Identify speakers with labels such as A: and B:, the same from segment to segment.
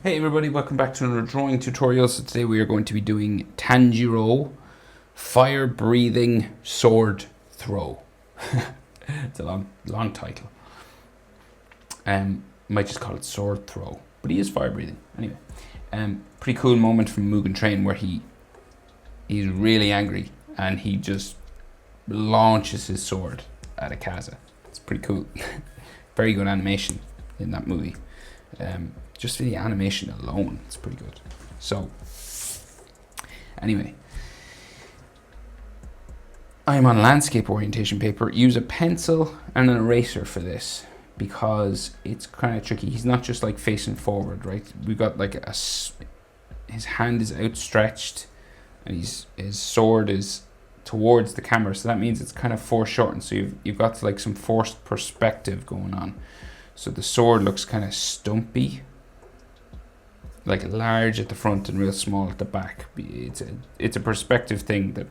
A: Hey everybody, welcome back to another drawing tutorial. So today we are going to be doing Tanjiro Fire Breathing Sword Throw. It's a long title. Might just call it Sword Throw, but he is fire breathing. Anyway, pretty cool moment from Mugen Train where he's really angry and he just launches his sword at a Kaza. It's pretty cool. Very good animation in that movie. Just for the animation alone, it's pretty good. So, anyway, I'm on landscape orientation paper. Use a pencil and an eraser for this because it's kind of tricky. He's not just like facing forward, right? We've got like his hand is outstretched and his sword is towards the camera, so that means it's kind of foreshortened. So you've got like some forced perspective going on. So the sword looks kind of stumpy, like large at the front and real small at the back. It's a perspective thing that,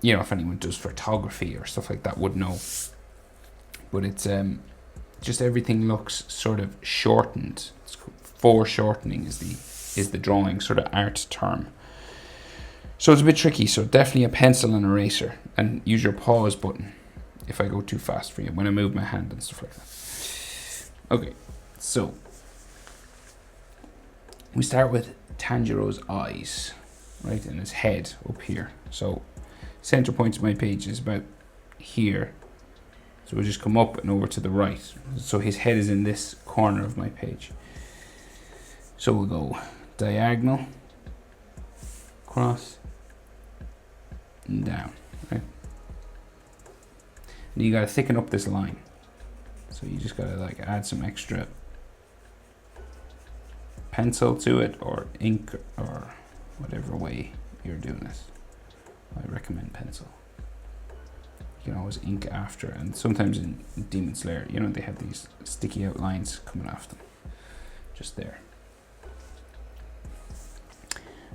A: if anyone does photography or stuff like that would know. But it's just everything looks sort of shortened. Foreshortening is the drawing sort of art term. So it's a bit tricky. So definitely a pencil and eraser, and use your pause button if I go too fast for you when I move my hand and stuff like that. Okay, so we start with Tanjiro's eyes, right, and his head up here. So center point of my page is about here. So we'll just come up and over to the right. So his head is in this corner of my page. So we'll go diagonal, across, and down, right? And you gotta thicken up this line. So you just gotta like add some extra pencil to it or ink or whatever way you're doing this. I recommend pencil. You can always ink after, and sometimes in Demon Slayer, they have these sticky out lines coming off them. Just there.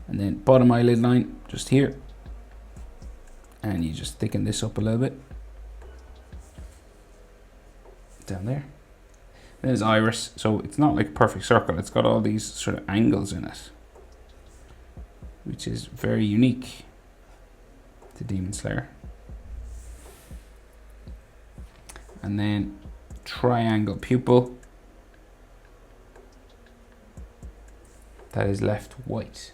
A: And then bottom eyelid line, just here. And you just thicken this up a little bit. Down there. Then his iris, so it's not like a perfect circle, it's got all these sort of angles in it, which is very unique to Demon Slayer. And then triangle pupil, that is left white,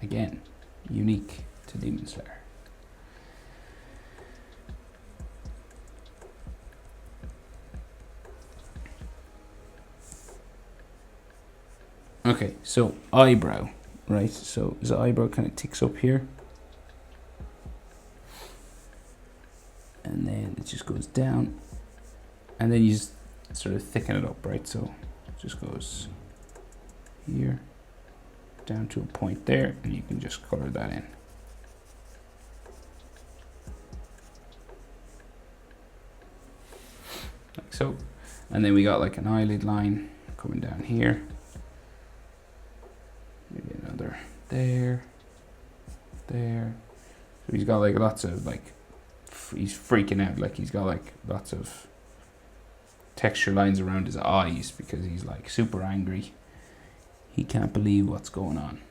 A: again unique to Demon Slayer. Okay, so eyebrow, right? So his eyebrow kind of ticks up here. And then it just goes down. And then you just sort of thicken it up, right? So it just goes here, down to a point there, and you can just color that in. Like so. And then we got like an eyelid line coming down here. Maybe another there. So he's got like lots of he's freaking out, like he's got like lots of texture lines around his eyes because he's like super angry. He can't believe what's going on.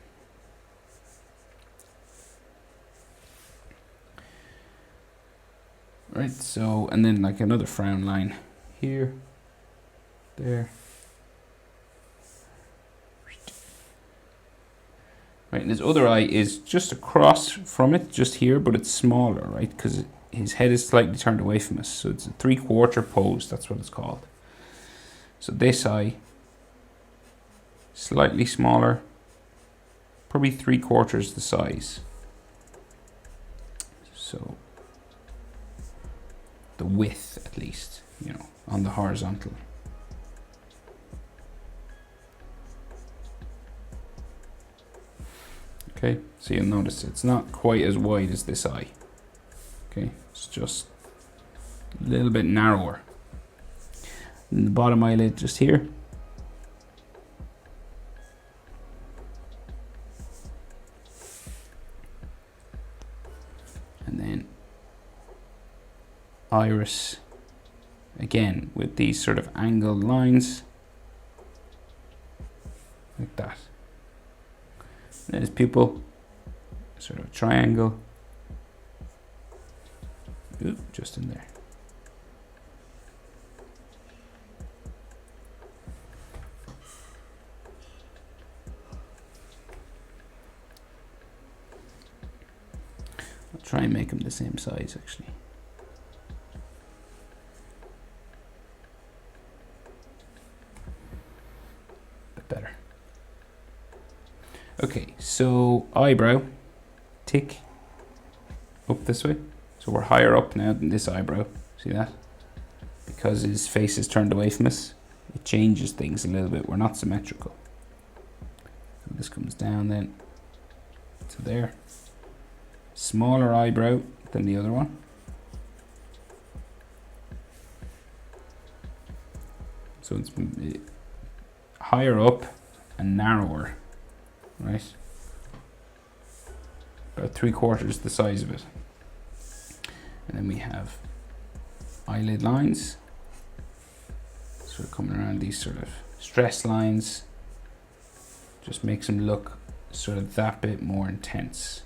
A: Right, so, and then like another frown line here, there. Right, and his other eye is just across from it, just here, but it's smaller, right? Because his head is slightly turned away from us. So it's a 3/4 pose, that's what it's called. So this eye, slightly smaller, probably 3/4 the size. So the width, at least, on the horizontal. Okay, so you'll notice it's not quite as wide as this eye. Okay, it's just a little bit narrower. And the bottom eyelid just here. And then iris, again, with these sort of angled lines. like that. Then his pupil, sort of a triangle. Oop, just in there. I'll try and make them the same size actually. Bit better. Okay, so eyebrow, tick, up this way. So we're higher up now than this eyebrow, see that? Because his face is turned away from us, it changes things a little bit, we're not symmetrical. So this comes down then to there. Smaller eyebrow than the other one. So it's higher up and narrower, right? About 3/4 the size of it. And then we have eyelid lines, sort of coming around these sort of stress lines. Just makes them look sort of that bit more intense.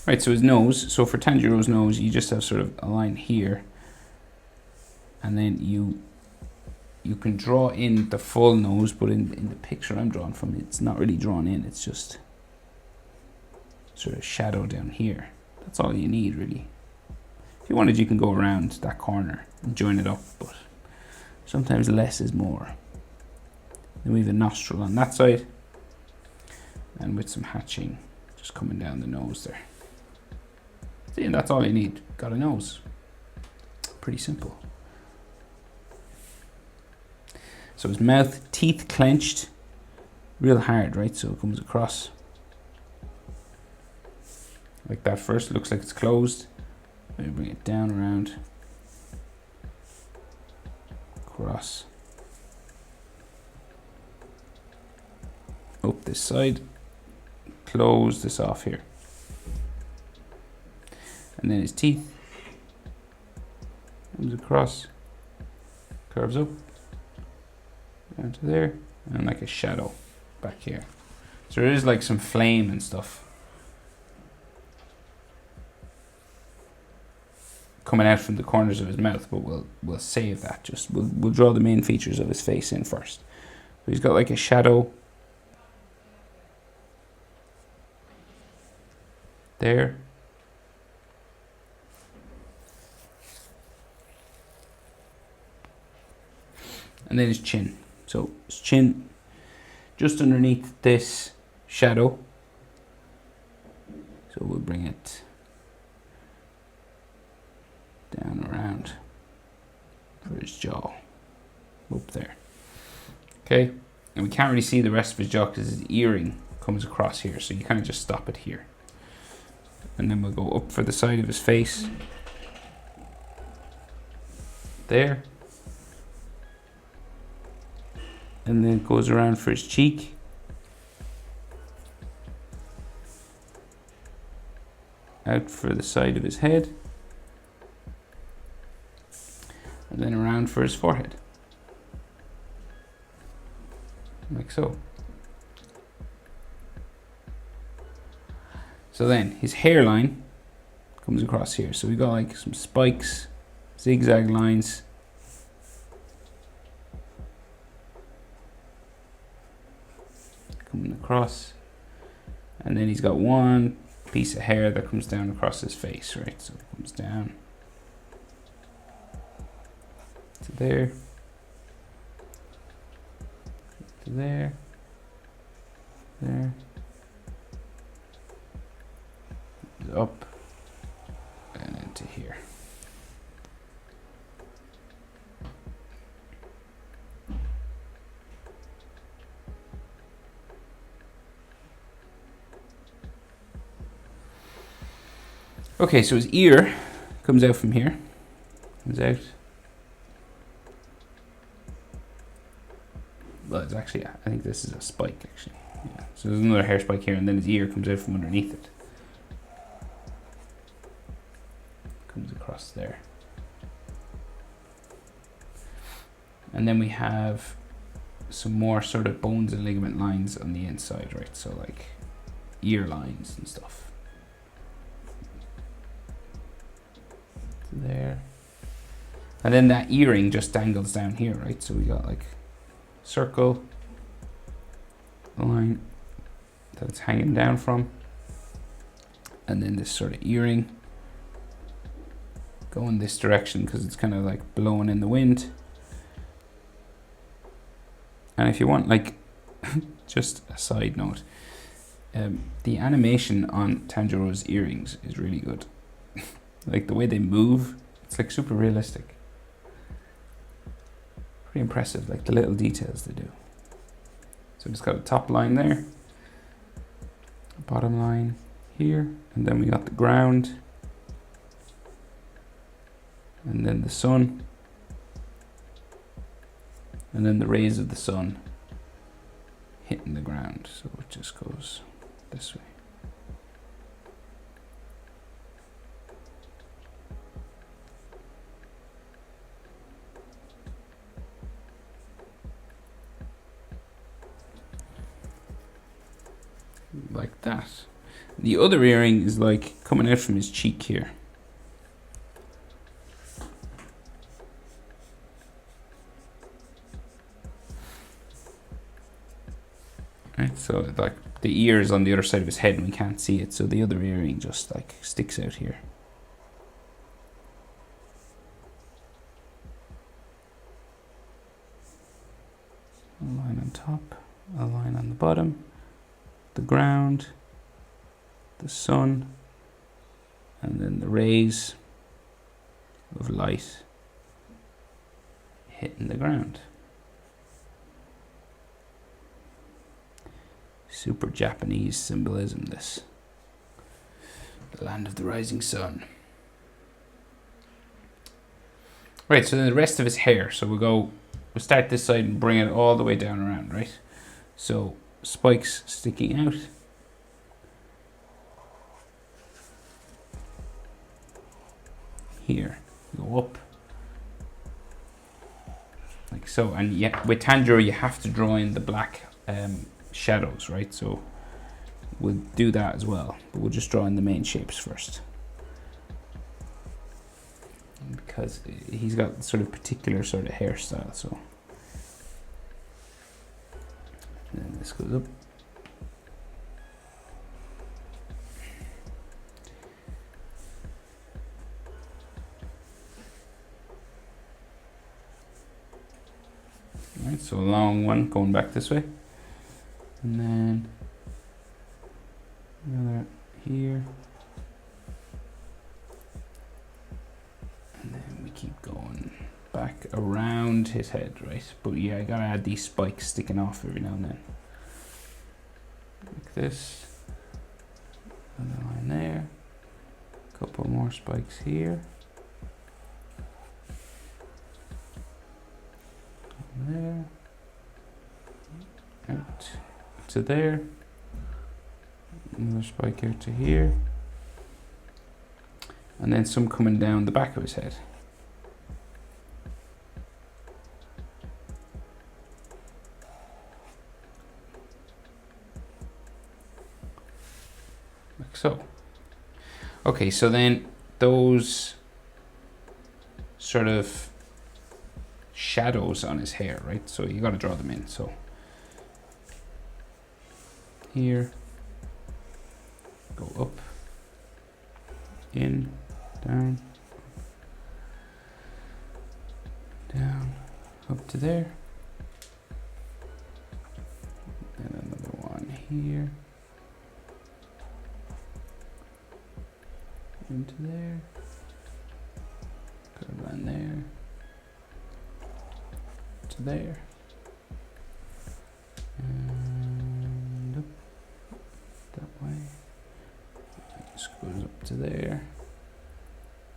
A: Right, so his nose, so for Tanjiro's nose, you just have sort of a line here, and then you can draw in the full nose, but in the picture I'm drawing from, it's not really drawn in, it's just sort of shadow down here. That's all you need, really. If you wanted, you can go around that corner and join it up, but sometimes less is more. Then we have a nostril on that side, and with some hatching just coming down the nose there. See, and that's all you need. Got a nose. Pretty simple. So his mouth, teeth clenched, real hard, right? So it comes across like that first. It looks like it's closed. Maybe bring it down around, across, up this side, close this off here. And then his teeth comes across, curves up, down to there, and like a shadow back here. So there is like some flame and stuff coming out from the corners of his mouth, but we'll save that. Just we'll draw the main features of his face in first. So he's got like a shadow there. And then his chin. So his chin just underneath this shadow. So we'll bring it down around for his jaw. Up there. Okay. And we can't really see the rest of his jaw because his earring comes across here. So you kind of just stop it here. And then we'll go up for the side of his face. There. And then it goes around for his cheek. Out for the side of his head. And then around for his forehead. Like so. So then his hairline comes across here. So we got like some spikes, zigzag lines. Coming across, and then he's got one piece of hair that comes down across his face, right? So it comes down to there, to there, there, up, and into here. Okay, so his ear comes out from here. Comes out. Well, it's actually, I think this is a spike, actually. Yeah. So there's another hair spike here, and then his ear comes out from underneath it. Comes across there. And then we have some more sort of bones and ligament lines on the inside, right? So like ear lines and stuff. There. And then that earring just dangles down here, right? So we got like circle, line that it's hanging down from. And then this sort of earring going this direction because it's kind of like blowing in the wind. And if you want, like, just a side note, the animation on Tanjiro's earrings is really good. Like the way they move, it's like super realistic. Pretty impressive, like the little details they do. So it's got a top line there, a bottom line here, and then we got the ground, and then the sun, and then the rays of the sun hitting the ground. So it just goes this way. Like that. The other earring is like coming out from his cheek here. Right, so like the ear is on the other side of his head and we can't see it, so the other earring just like sticks out here. A line on top, a line on the bottom, the ground, the sun, and then the rays of light hitting the ground. Super Japanese symbolism, this. The land of the rising sun. Right, so then the rest of his hair. So we'll start this side and bring it all the way down around, right? So spikes sticking out. Here, go up. Like so, and yeah, with Tanjiro you have to draw in the black shadows, right? So we'll do that as well, but we'll just draw in the main shapes first, because he's got sort of particular sort of hairstyle. So and then this goes up. Right, so a long one going back this way. And then another here. And then we keep going back around his head, right? But yeah, I gotta add these spikes sticking off every now and then. Like this. Another line there. A couple more spikes here. There. Out to there. Another spike out to here. And then some coming down the back of his head. Like so. Okay, so then those sort of shadows on his hair, right? So you got to draw them in. So here, go up, in, down, down, up to there. And another one here, into there, go around there, to there, and up that way. This goes up to there,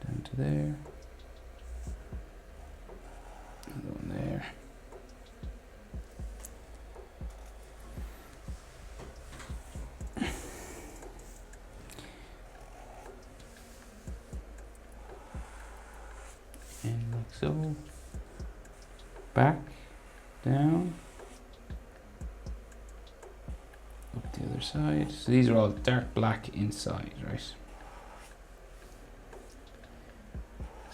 A: down to there, another one there. And like so, back. down. Up the other side. So these are all dark black inside, right?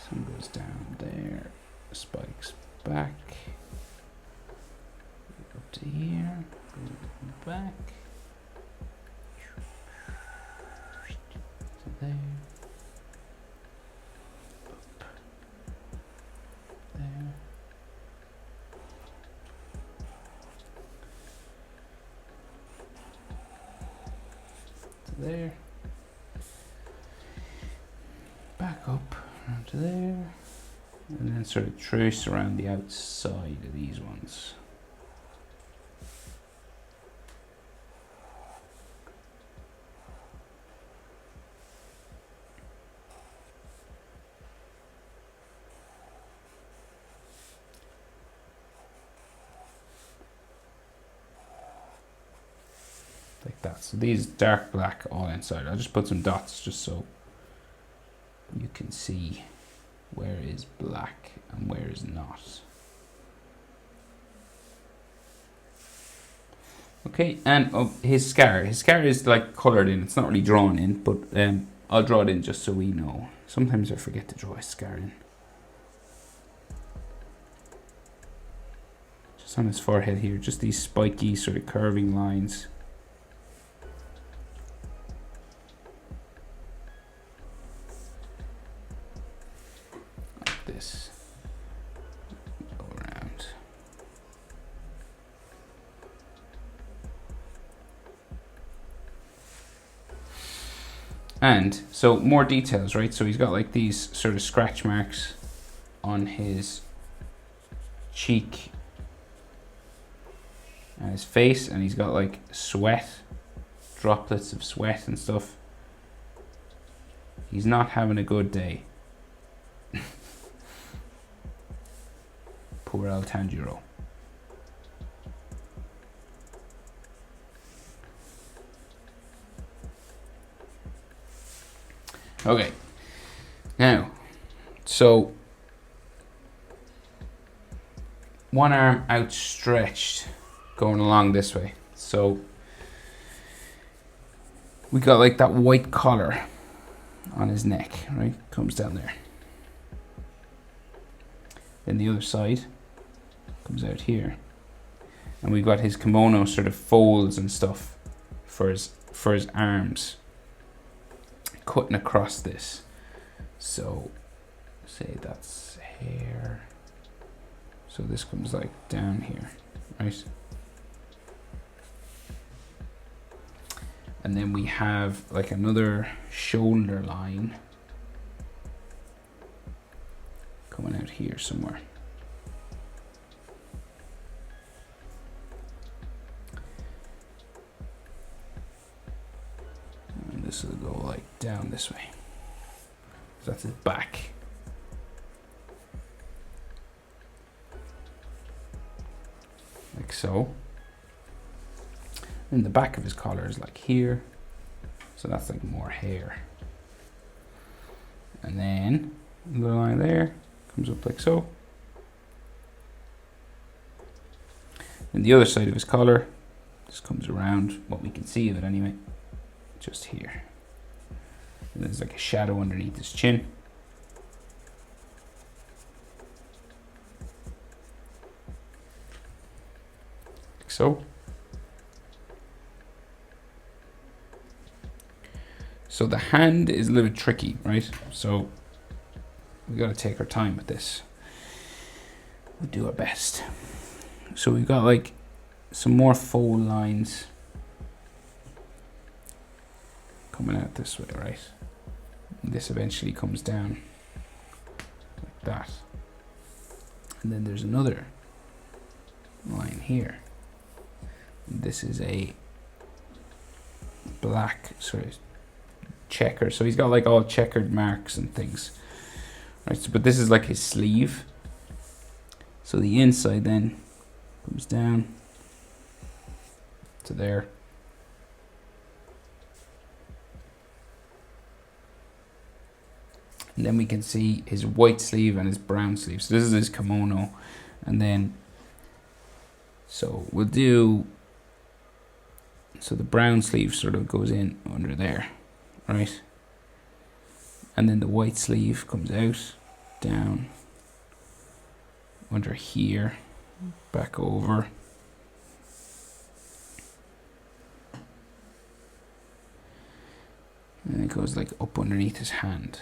A: Some goes down there, spikes back, up to here, back, to there, up, there, to there, back up, around to there, and then sort of trace around the outside of these ones. Like that. So these dark black all inside. I'll just put some dots just so you can see where is black and where is not. Okay, and his scar. His scar is like coloured in. It's not really drawn in, but I'll draw it in just so we know. Sometimes I forget to draw a scar in. Just on his forehead here, just these spiky sort of curving lines. Like this. Go around. And so more details, right? So he's got like these sort of scratch marks on his cheek and his face, and he's got like sweat, droplets of sweat and stuff. He's not having a good day. Poor old Tanjiro. Okay, now, so one arm outstretched going along this way. So we got like that white collar on his neck, right? Comes down there. Then the other side comes out here. And we got his kimono sort of folds and stuff for his arms, cutting across this. So say that's hair. So this comes like down here, right? And then we have like another shoulder line coming out here somewhere. And this will go like down this way. So that's his back. Like so. And the back of his collar is like here. So that's like more hair. And then the line there comes up like so. And the other side of his collar just comes around, what we can see of it anyway, just here. And there's like a shadow underneath his chin. Like so. So the hand is a little bit tricky, right? So we got to take our time with this. We'll do our best. So we've got like some more fold lines coming out this way, right? And this eventually comes down like that. And then there's another line here. And this is a black sort of checker. So he's got like all checkered marks and things. Right, so, but this is like his sleeve. So the inside then comes down to there. And then we can see his white sleeve and his brown sleeve. So this is his kimono. And then So we'll do, so the brown sleeve sort of goes in under there, right? And then the white sleeve comes out, down, under here, back over. And it goes like up underneath his hand.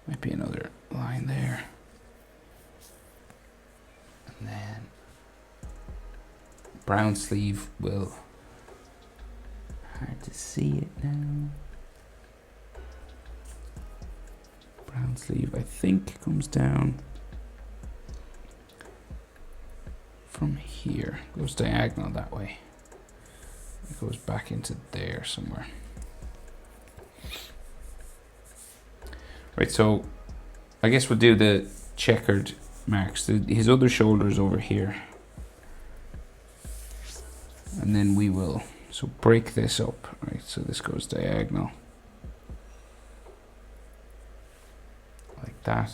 A: Might be another line there. And then brown sleeve will, hard to see it now. Brown sleeve, I think, comes down from here, goes diagonal that way. It goes back into there somewhere. Right, so I guess we'll do the checkered marks. His other shoulder is over here. And then we will, so break this up, right? So this goes diagonal. Like that.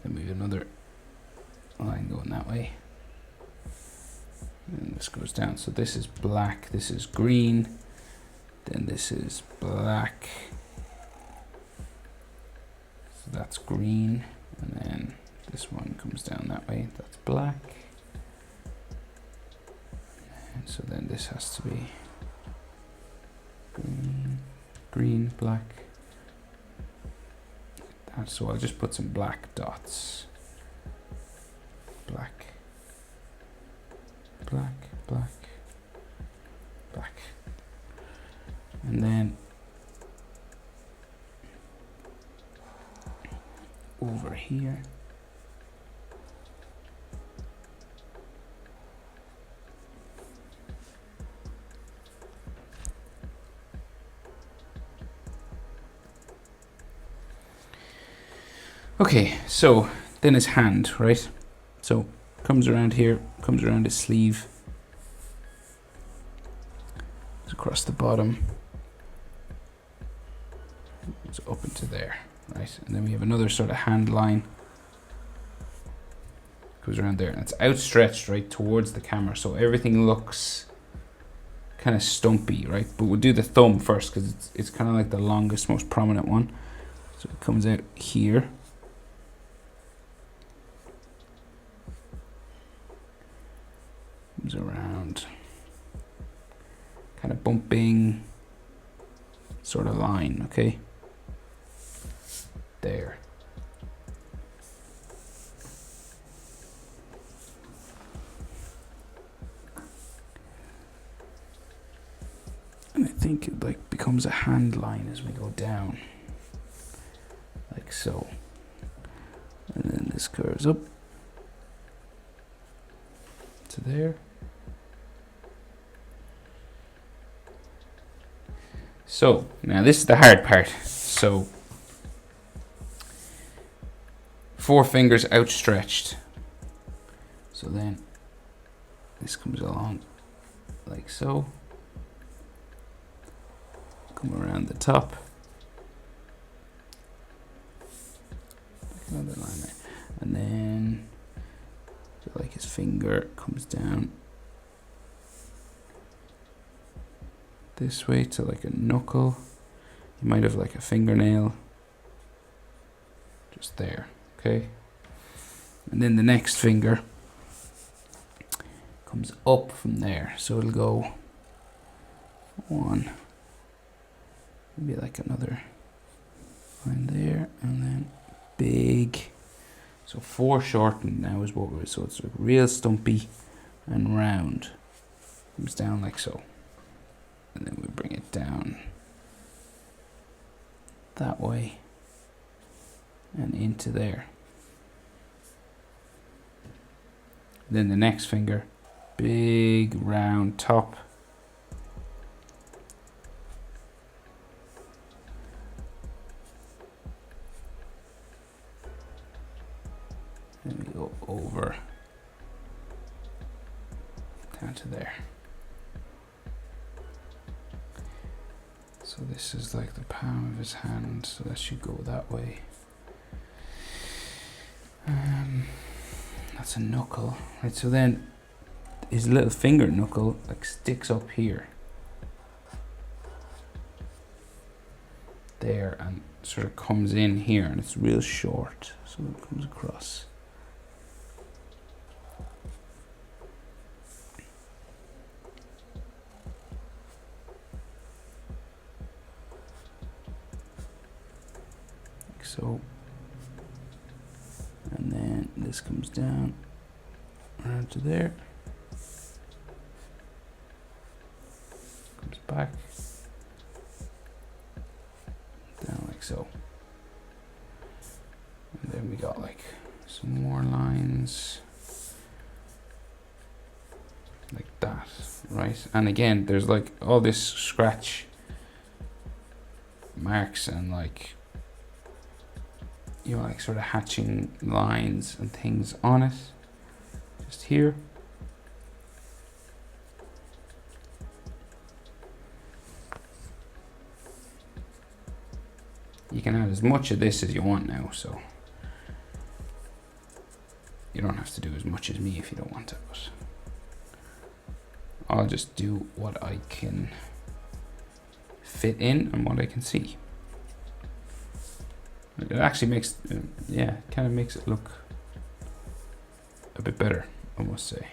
A: And we have another line going that way. And this goes down. So this is black, this is green, then this is black. So that's green, and then this one comes down that way, that's black. And so then this has to be green, green, black. So I'll just put some black dots. Black, black, black, black. And then over here. Okay, so then his hand, right? So comes around here, comes around his sleeve, goes across the bottom, goes up into there, right? And then we have another sort of hand line, goes around there, and it's outstretched right towards the camera, so everything looks kind of stumpy, right? But we'll do the thumb first because it's kind of like the longest, most prominent one. So it comes out here. Comes around, kind of bumping sort of line, okay? There. And I think it like becomes a hand line as we go down, like so. And then this curves up to there. So now this is the hard part. So 4 fingers outstretched. So then this comes along like so. Come around the top. Another line there. And then so like his finger comes down this way to like a knuckle. You might have like a fingernail just there, okay? And then the next finger comes up from there, so it'll go 1, maybe like another line there, and then big. So 4 shortened now is what we're, so it's like real stumpy and round. Comes down like so. And then we bring it down that way and into there. Then the next finger, big round top. Then we go over down to there. So this is like the palm of his hand, so that should go that way. That's a knuckle. Right, so then his little finger knuckle like sticks up here. There, and sort of comes in here, and it's real short, so it comes across. Like so. And then this comes down around to there. Comes back. Down like so. And then we got like some more lines. Like that, right? And again, there's like all this scratch marks and like, you know, like sort of hatching lines and things on it. Just here. You can add as much of this as you want now, so you don't have to do as much as me if you don't want to, but I'll just do what I can fit in and what I can see. It actually makes, yeah, kind of makes it look a bit better, I must say.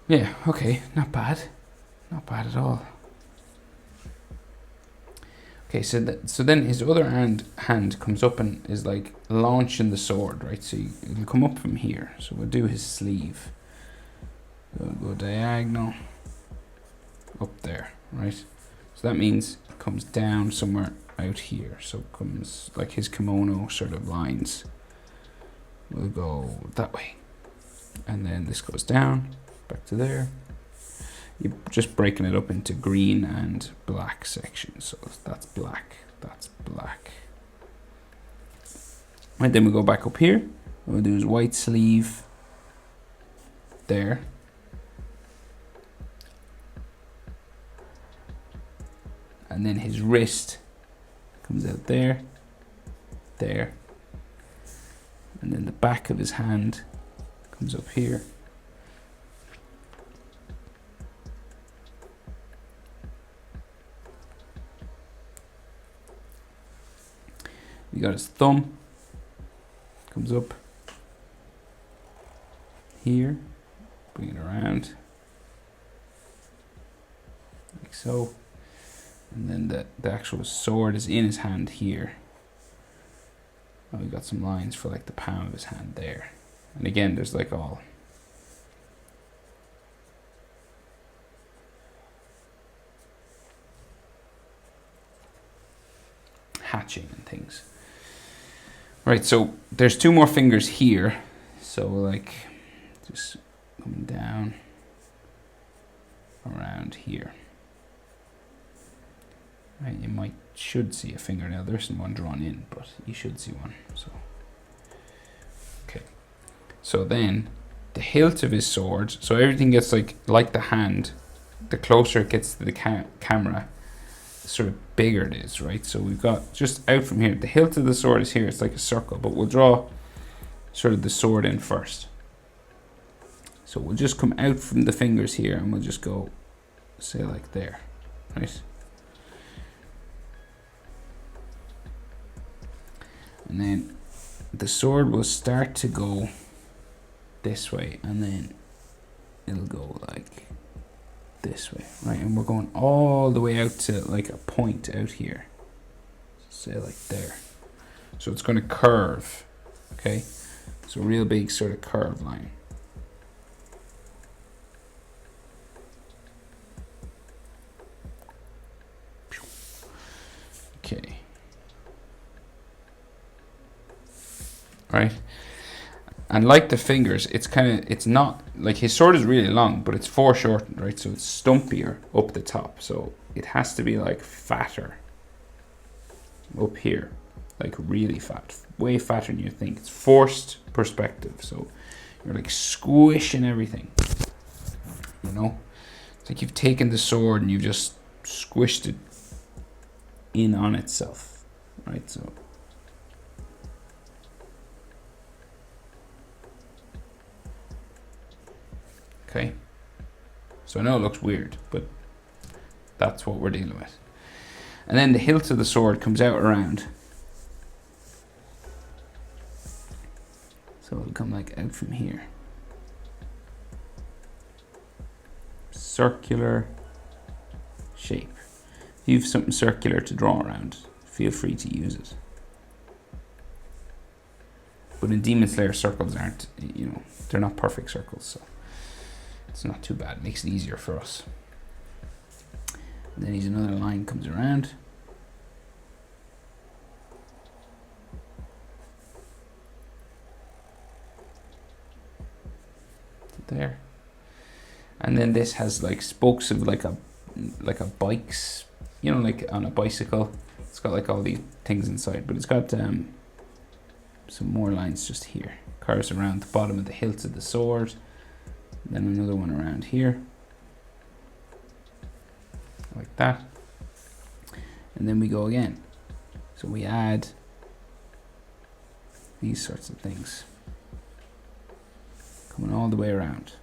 A: Yeah, okay, not bad. Not bad at all. Okay, so then his other hand comes up and is like launching the sword, right? So it'll come up from here. So we'll do his sleeve. We'll go diagonal up there, right? So that means it comes down somewhere out here. So it comes like his kimono sort of lines. We'll go that way. And then this goes down, back to there. You're just breaking it up into green and black sections. So that's black, that's black. And then we go back up here. What we'll do is white sleeve there. And then his wrist comes out there, there. And then the back of his hand comes up here. We got his thumb, comes up here, bring it around, like so. And then the actual sword is in his hand here. And we got some lines for like the palm of his hand there. And again, there's like all hatching and things. Right, so there's two more fingers here. So like just coming down around here. Right, you should see a fingernail. There isn't one drawn in, but you should see one. So okay. So then the hilt of his sword, so everything gets like the hand, the closer it gets to the camera, the sort of bigger it is, right? So we've got just out from here, the hilt of the sword is here, it's like a circle, but we'll draw sort of the sword in first. So we'll just come out from the fingers here and we'll just go, say like there, right? And then the sword will start to go this way and then it'll go like this way, right? And we're going all the way out to like a point out here, say like there. So it's going to curve, okay? So a real big sort of curve line. Okay. Right? And like the fingers, it's not, like his sword is really long, but it's foreshortened, right? So it's stumpier up the top. So it has to be like fatter up here, like really fat, way fatter than you think. It's forced perspective. So you're like squishing everything. you know? It's like you've taken the sword and you've just squished it in on itself, right? So okay, so I know it looks weird, but that's what we're dealing with. And then the hilt of the sword comes out around, so it'll come like out from here, circular shape. If you have something circular to draw around, feel free to use it. But in Demon Slayer, circles aren't, you know, they're not perfect circles, so it's not too bad. It makes it easier for us. And then another line comes around. There. And then this has like spokes of like a bike's, you know, like on a bicycle. It's got like all these things inside, but it's got some more lines just here. Curves around the bottom of the hilt of the sword. Then another one around here, like that. And then we go again. So we add these sorts of things, coming all the way around.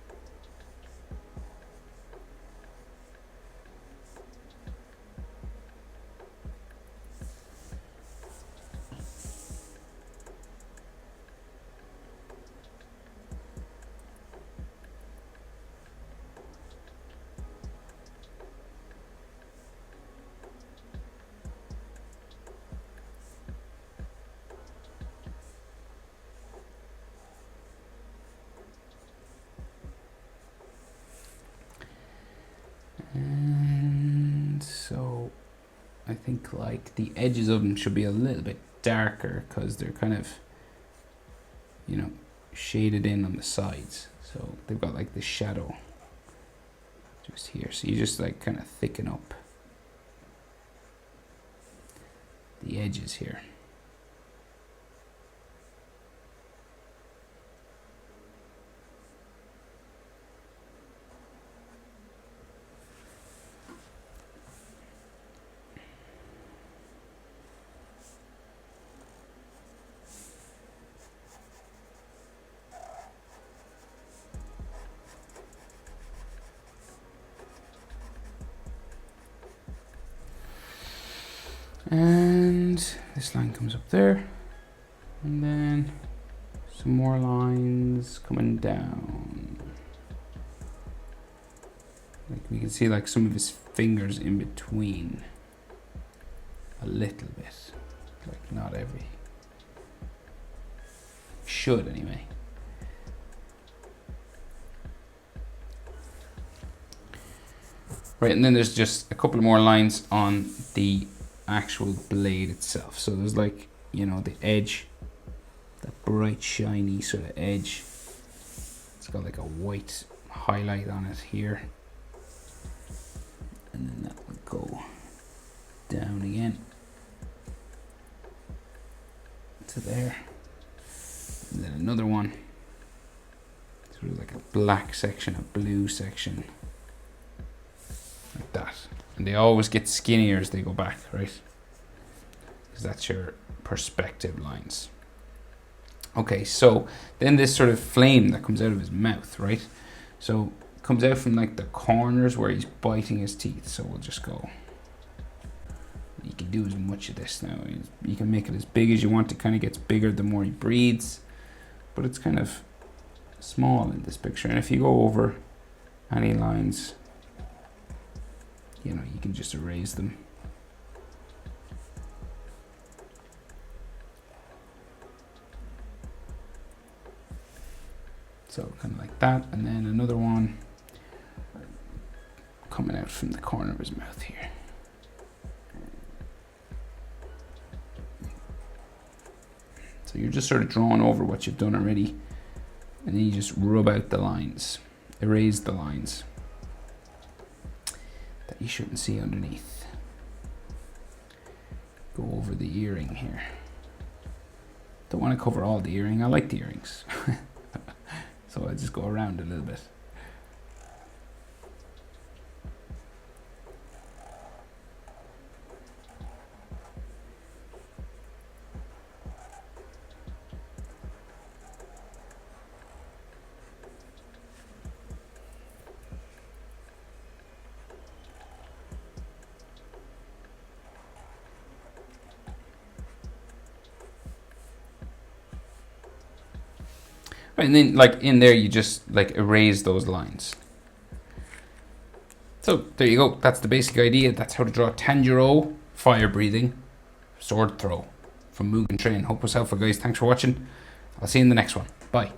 A: And so I think like the edges of them should be a little bit darker because they're kind of, you know, shaded in on the sides. So they've got like the shadow just here. So you just like kind of thicken up the edges here. And this line comes up there, and then some more lines coming down. Like we can see like some of his fingers in between a little bit, like not every, should anyway. Right, and then there's just a couple more lines on the actual blade itself. So there's like, you know, the edge, that bright shiny sort of edge. It's got like a white highlight on it here, and then that will go down again to there, and then another one, sort of like a black section, a blue section, like that. And they always get skinnier as they go back, right? Because that's your perspective lines. Okay, so then this sort of flame that comes out of his mouth, right? So it comes out from like the corners where he's biting his teeth. So we'll just go. You can do as much of this now. You can make it as big as you want. It kind of gets bigger the more he breathes. But it's kind of small in this picture. And if you go over any lines, you know, you can just erase them. So kind of like that, and then another one coming out from the corner of his mouth here. So you're just sort of drawing over what you've done already, and then you just rub out the lines, erase the lines that you shouldn't see underneath. Go over the earring here. Don't want to cover all the earring. I like the earrings. So I just go around a little bit. And then like in there, you just like erase those lines. So there you go. That's the basic idea. That's how to draw Tanjiro, fire breathing, sword throw from Mugen Train. Hope it was helpful, guys. Thanks for watching. I'll see you in the next one. Bye.